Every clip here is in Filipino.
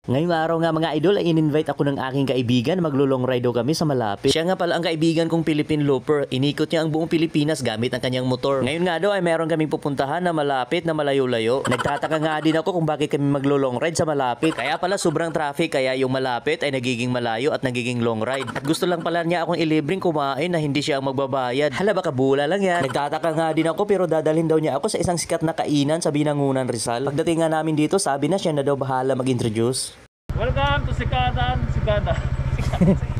Ngayong araw nga mga idol ay in-invite ako ng aking kaibigan, maglo-long ride daw kami sa malapit. Siya nga pala ang kaibigan kong Philippine Looper. Inikot niya ang buong Pilipinas gamit ang kanyang motor. Ngayon nga daw ay meron kaming pupuntahan na malapit na malayo-layo. Nagtataka nga din ako kung bakit kami maglo-long ride sa malapit. Kaya pala sobrang traffic kaya yung malapit ay nagiging malayo at nagiging long ride. At gusto lang pala niya akong ilibreng kumain na hindi siya ang magbabayad. Hala baka bula lang yan. Nagtataka nga din ako pero dadalhin daw niya ako sa isang sikat na kainan sa Binangunan, Rizal. Pagdating nga namin dito sabi na siya na daw bahala mag-introduce. Welcome to Sikatan, Sikata.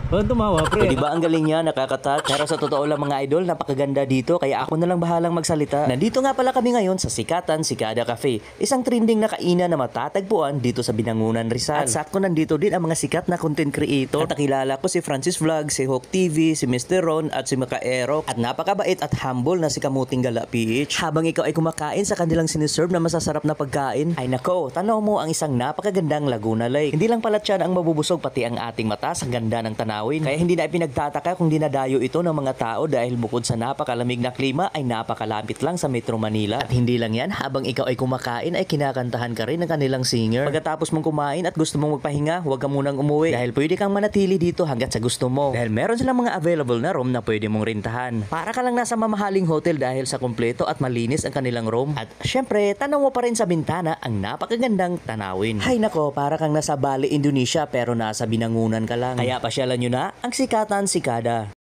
Walang tumawa, pre. Diba ang galing niya, nakakatat. Pero sa totoo lang mga idol, napakaganda dito. Kaya ako na lang bahalang magsalita. Nandito nga pala kami ngayon sa Sikatan Sikada Cafe. Isang trending na kainan na matatagpuan dito sa Binangunan, Rizal. At sakto nandito din ang mga sikat na content creator. At nakilala ko si Francis Vlog, si Hawk TV, si Mr. Ron, at si Makaero. At napakabait at humble na si Kamuting Gala PH. Habang ikaw ay kumakain sa kanilang siniserve na masasarap na pagkain, ay nako, tanaw mo ang isang napakagandang Laguna Lake. Hindi lang pala tiyan ang mabubusog, pati ang ating mata sa ganda ng tanawin. Kaya hindi na ipinagtataka kung dinadayo ito ng mga tao dahil bukod sa napakalamig na klima ay napakalapit lang sa Metro Manila. At hindi lang yan, habang ikaw ay kumakain ay kinakantahan ka rin ng kanilang singer. Pagkatapos mong kumain at gusto mong magpahinga, huwag ka munang umuwi dahil pwede kang manatili dito hanggat sa gusto mo. Dahil meron silang mga available na room na pwede mong rintahan. Para ka lang nasa mamahaling hotel dahil sa kumpleto at malinis ang kanilang room. At syempre, tanaw mo pa rin sa bintana ang napakagandang tanawin. Hay nako, para kang nasa Bali, Indonesia pero nasa Binangunan ka lang. Kaya pasyalan nyo na ang Sikatan Sikada.